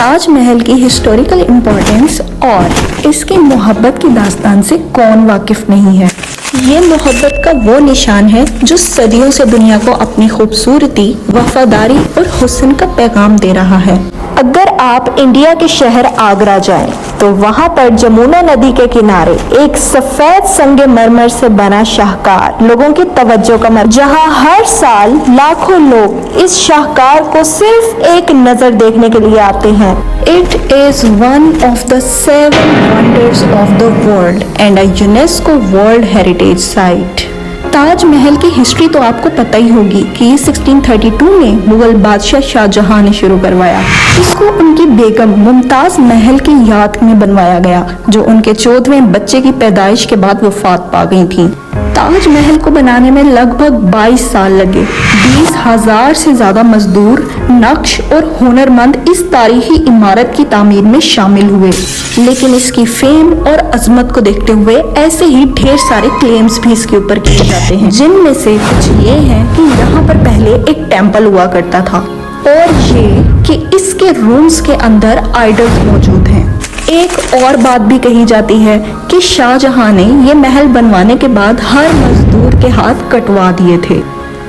ताज महल की historical importance और इसकी मोहब्बत की दास्तान से कौन वाकिफ नहीं है। ये मोहब्बत का वो निशान है जो सदियों से दुनिया को अपनी खूबसूरती, वफादारी और हुस्न का पैगाम दे रहा है। अगर आप इंडिया के शहर आगरा जाएं, तो वहां पर जमुना नदी के किनारे एक सफेद संगमरमर से बना शाहकार लोगों की तवज्जो का मरकज, जहां हर साल लाखों लोग इस शाहकार को सिर्फ एक नजर देखने के लिए आते हैं। It is one of the 7 wonders of the world and a UNESCO World Heritage Site. Taj Mahal की हिस्ट्री तो आपको पता ही होगी कि ये 1632 में मुगल बादशाह शाहजहां ने शुरू करवाया। इसको उनकी बेगम मुमताज महल की याद में बनवाया गया, जो उनके 14वें बच्चे की पैदाइश के बाद वफात पा गई थी। ताज महल को बनाने में लगभग 22 साल लगे। 20,000 से ज्यादा मजदूर, नक्श और हुनरमंद इस तारीखी इमारत की तामीर में शामिल हुए। लेकिन इसकी फेम और अजमत को देखते हुए ऐसे ही ढेर सारे क्लेम्स भी इसके ऊपर किए जाते हैं, जिनमें से कुछ ये हैं कि यहाँ पर पहले एक टेम्पल हुआ करता था, और ये कि इसके रूम्स के अंदर आइडल्स मौजूद हैं। एक और बात भी कही जाती है कि शाहजहां ने ये महल बनवाने के बाद हर मजदूर के हाथ कटवा दिए थे,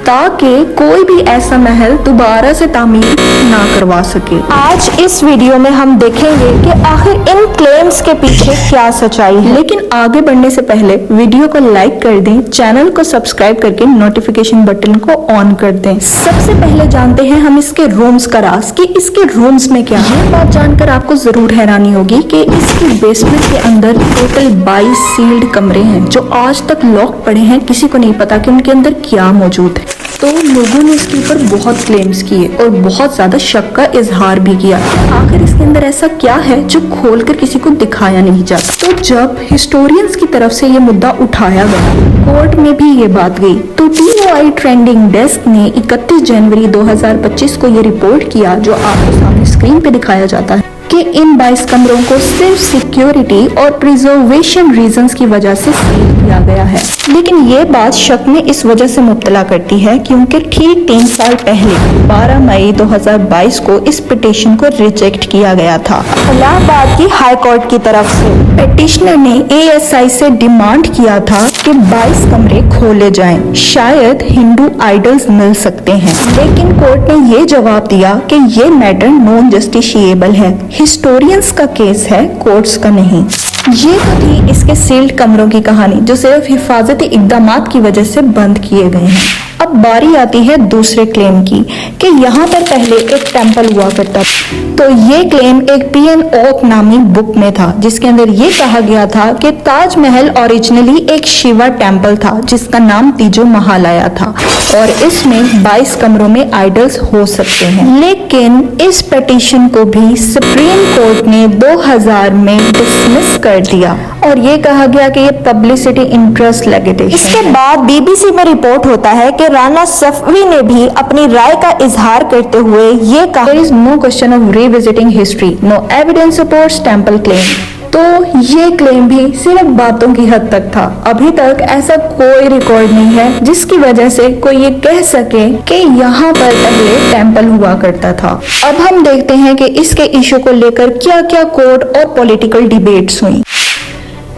ताकि कोई भी ऐसा महल दोबारा से तामीर ना करवा सके। आज इस वीडियो में हम देखेंगे कि आखिर इन क्लेम्स के पीछे क्या सच्चाई है। लेकिन आगे बढ़ने से पहले वीडियो को लाइक कर दें, चैनल को सब्सक्राइब करके नोटिफिकेशन बटन को ऑन कर दें। सबसे पहले जानते हैं हम इसके रूम्स का राज कि इसके रूम्स में क्या है। बात जानकर आपको जरूर हैरानी होगी कि इसके बेसमेंट के अंदर टोटल 22 सील्ड कमरे हैं, जो आज तक लॉक पड़े हैं। किसी को नहीं पता कि उनके अंदर क्या मौजूद है। तो लोगों ने इसके ऊपर बहुत क्लेम्स किए और बहुत ज्यादा शक का इजहार भी किया। आखिर इसके अंदर ऐसा क्या है जो खोलकर किसी को दिखाया नहीं जाता। तो जब हिस्टोरियंस की तरफ से ये मुद्दा उठाया गया, कोर्ट में भी ये बात गई, तो TOI ट्रेंडिंग डेस्क ने 31 जनवरी 2025 को ये रिपोर्ट किया, जो आपको सामने स्क्रीन पे दिखाया जाता है, कि इन 22 कमरों को सिर्फ सिक्योरिटी और प्रिजर्वेशन रीजंस की वजह से सील किया गया है। लेकिन ये बात शक में इस वजह से मुब्तला करती है क्योंकि ठीक 3 साल पहले 12 मई 2022 को इस पिटीशन को रिजेक्ट किया गया था इलाहाबाद की हाई कोर्ट की तरफ से। पिटिशनर ने ASI से डिमांड किया था कि 22 कमरे खोले जाएं, शायद हिंदू आइडल्स मिल सकते हैं। लेकिन कोर्ट ने ये जवाब दिया कि ये मैटर नॉन जस्टिशिएबल है। हिस्टोरियंस का केस है, कोर्ट्स का नहीं। ये तो थी इसके सील्ड कमरों की कहानी, जो सिर्फ हिफाजती इक़दामात की वजह से बंद किए गए हैं। अब बारी आती है दूसरे क्लेम की कि यहाँ पर पहले एक टेम्पल हुआ करता था। तो ये क्लेम एक PN ओक नामी बुक में था, जिसके अंदर ये कहा गया था कि ताज महल ओरिजिनली एक शिवा टेम्पल था, जिसका नाम तीजो महालया था, और इसमें 22 कमरों में आइडल्स हो सकते हैं। लेकिन इस पिटीशन को भी सुप्रीम कोर्ट ने 2000 में डिसमिस कर दिया, और ये कहा गया कि ये पब्लिसिटी इंटरेस्ट लिटिगेशन। इसके बाद BBC में रिपोर्ट होता है कि राना सफवी ने भी अपनी राय का इजहार करते हुए ये कहा, There is no question of revisiting history, no evidence supports temple claim। तो ये क्लेम भी सिर्फ बातों की हद तक था। अभी तक ऐसा कोई रिकॉर्ड नहीं है जिसकी वजह से कोई ये कह सके कि यहाँ पर पहले टेम्पल हुआ करता था। अब हम देखते हैं कि इसके इशू को लेकर क्या क्या कोर्ट और पॉलिटिकल डिबेट्स हुई।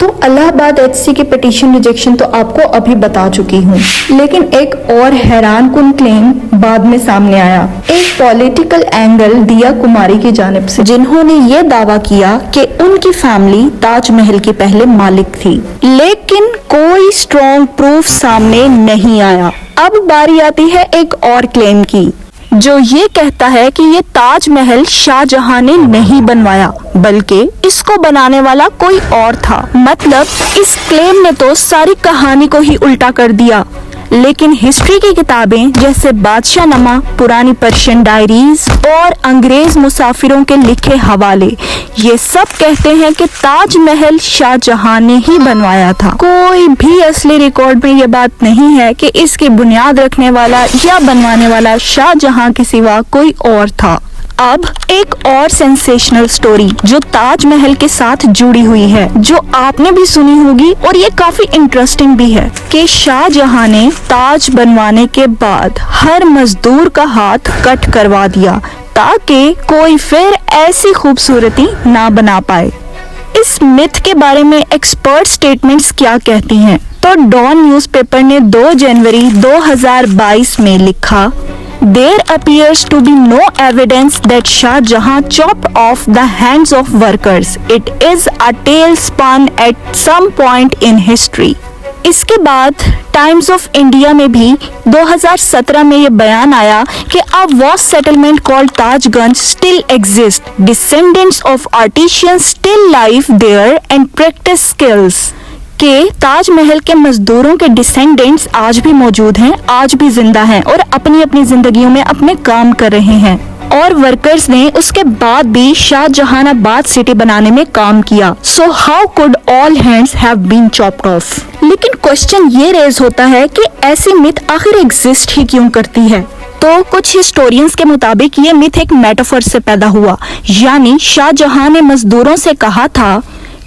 तो इलाहाबाद HC की पिटीशन रिजेक्शन तो आपको अभी बता चुकी हूँ, लेकिन एक और हैरान कुन क्लेम बाद में सामने आया, एक पॉलिटिकल एंगल दिया कुमारी की जानिब से, जिन्होंने ये दावा किया कि उनकी फैमिली ताजमहल की पहले मालिक थी, लेकिन कोई स्ट्रॉन्ग प्रूफ सामने नहीं आया। अब बारी आती है एक और क्लेम की, जो ये कहता है कि ये ताजमहल शाहजहां ने नहीं बनवाया, बल्कि इसको बनाने वाला कोई और था। मतलब इस क्लेम ने तो सारी कहानी को ही उल्टा कर दिया। लेकिन हिस्ट्री की किताबें जैसे बादशाह नमा, पुरानी पर्शियन डायरीज और अंग्रेज मुसाफिरों के लिखे हवाले, ये सब कहते हैं कि ताजमहल शाहजहां ने ही बनवाया था। कोई भी असली रिकॉर्ड में ये बात नहीं है कि इसकी बुनियाद रखने वाला या बनवाने वाला शाहजहां के सिवा कोई और था। अब एक और सेंसेशनल स्टोरी जो ताजमहल के साथ जुड़ी हुई है, जो आपने भी सुनी होगी, और ये काफी इंटरेस्टिंग भी है कि शाहजहां ने ताज बनवाने के बाद हर मजदूर का हाथ कट करवा दिया, ताकि कोई फिर ऐसी खूबसूरती ना बना पाए। इस मिथ के बारे में एक्सपर्ट स्टेटमेंट्स क्या कहती हैं? तो डॉन न्यूज़पेपर ने 2 जनवरी 2022 में लिखा, There appears to be no evidence that Shah Jahan chopped off the hands of workers. It is a tale spun at some point in history. इसके बाद टाइम्स ऑफ इंडिया में भी 2017 में ये बयान आया कि a vast settlement called Tajganj still exists. Descendants of artisans still live there and practice skills. कि ताजमहल के मजदूरों के डिसेंडेंट्स आज भी मौजूद हैं, आज भी जिंदा हैं और अपनी अपनी जिंदगियों में अपने काम कर रहे हैं। और वर्कर्स ने उसके बाद भी शाहजहानाबाद सिटी बनाने में काम किया। So how could all hands have been chopped off? लेकिन क्वेश्चन ये रेज होता है कि ऐसी मिथ आखिर एग्जिस्ट ही क्यों करती है? तो कुछ हिस्टोरियंस के मुताबिक ये मिथ एक मेटाफर से पैदा हुआ, यानी शाहजहां ने मजदूरों से कहा था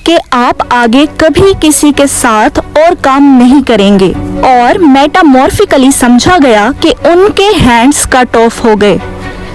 कि आप आगे कभी किसी के साथ और काम नहीं करेंगे, और मेटामॉर्फिकली समझा गया कि उनके हैंड्स कट ऑफ हो गए।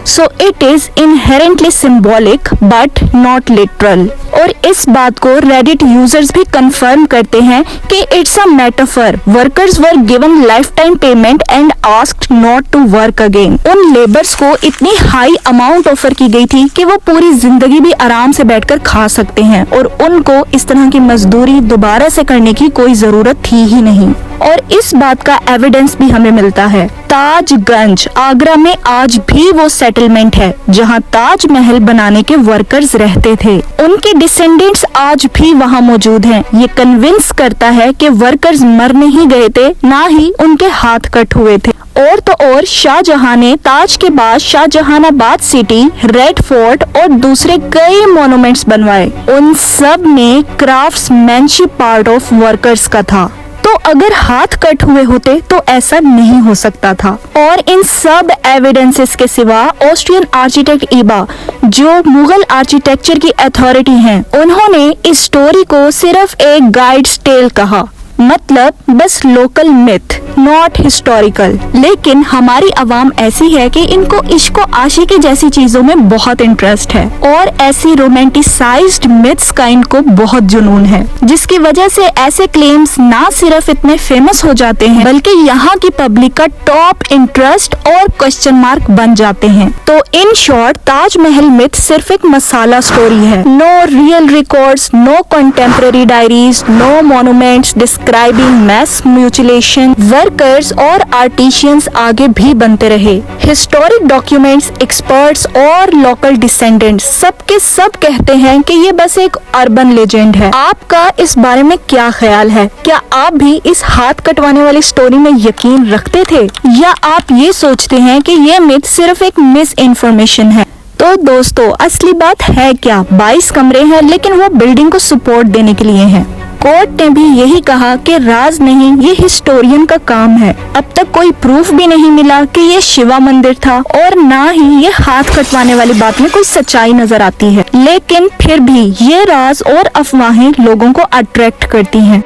So it is inherently symbolic but not literal. और इस बात को रेडिट यूजर्स भी कंफर्म करते हैं कि it's a metaphor. Workers were given lifetime payment and asked not to work again. उन लेबर्स को इतनी हाई अमाउंट ऑफर की गई थी कि वो पूरी जिंदगी भी आराम से बैठकर खा सकते हैं और उनको इस तरह की मजदूरी दोबारा से करने की कोई जरूरत थी ही नहीं। और इस बात का एविडेंस भी हमें मिलता है। ताजगंज आगरा में आज भी वो सेटलमेंट है जहां ताजमहल बनाने के वर्कर्स रहते थे। उनके डिसेंडेंट्स आज भी वहां मौजूद हैं। ये कन्विंस करता है कि वर्कर्स मर नहीं गए थे, ना ही उनके हाथ कट हुए थे। और तो और शाहजहां ने ताज के बाद शाहजहानाबाद सिटी, रेड फोर्ट और दूसरे कई मॉन्यूमेंट्स बनवाए। उन सब में क्राफ्ट्समैनशिप पार्ट ऑफ वर्कर्स का था। तो अगर हाथ कट हुए होते तो ऐसा नहीं हो सकता था। और इन सब एविडेंसेस के सिवा ऑस्ट्रियन आर्किटेक्ट इबा, जो मुगल आर्किटेक्चर की अथॉरिटी हैं, उन्होंने इस स्टोरी को सिर्फ एक गाइड्स टेल कहा, मतलब बस लोकल मिथ, नॉट हिस्टोरिकल। लेकिन हमारी आवाम ऐसी है कि इनको इश्क व आशिकी जैसी चीजों में बहुत इंटरेस्ट है और ऐसी रोमांटिसाइज्ड मिथ्स का इनको बहुत जुनून है, जिसकी वजह से ऐसे क्लेम्स ना सिर्फ इतने फेमस हो जाते हैं बल्कि यहाँ की पब्लिक का टॉप इंटरेस्ट और क्वेश्चन मार्क बन जाते हैं। तो इन शॉर्ट ताजमहल मिथ सिर्फ एक मसाला स्टोरी है। No real records, no contemporary diaries, no monuments describing mass mutilation. Workers और आर्टिशियंस आगे भी बनते रहे। हिस्टोरिक डॉक्यूमेंट्स, एक्सपर्ट्स और लोकल डिसेंडेंट्स सबके सब कहते हैं कि ये बस एक अर्बन लेजेंड है। आपका इस बारे में क्या ख्याल है? क्या आप भी इस हाथ कटवाने वाली स्टोरी में यकीन रखते थे, या आप ये सोचते हैं कि ये मिथ सिर्फ एक मिस इन्फॉर्मेशन है? तो दोस्तों, असली बात है क्या? 22 कमरे हैं, लेकिन वो बिल्डिंग को सपोर्ट देने के लिए हैं। कोर्ट ने भी यही कहा कि राज नहीं, ये हिस्टोरियन का काम है। अब तक कोई प्रूफ भी नहीं मिला कि ये शिवा मंदिर था, और ना ही ये हाथ कटवाने वाली बात में कोई सच्चाई नजर आती है। लेकिन फिर भी ये राज और अफवाहें लोगों को अट्रैक्ट करती हैं।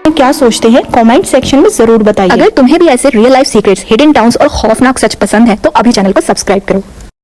क्या सोचते हैं कमेंट सेक्शन में जरूर बताइए। अगर तुम्हें भी ऐसे real life secrets, hidden towns और खौफनाक सच पसंद है तो अभी चैनल को सब्सक्राइब करो।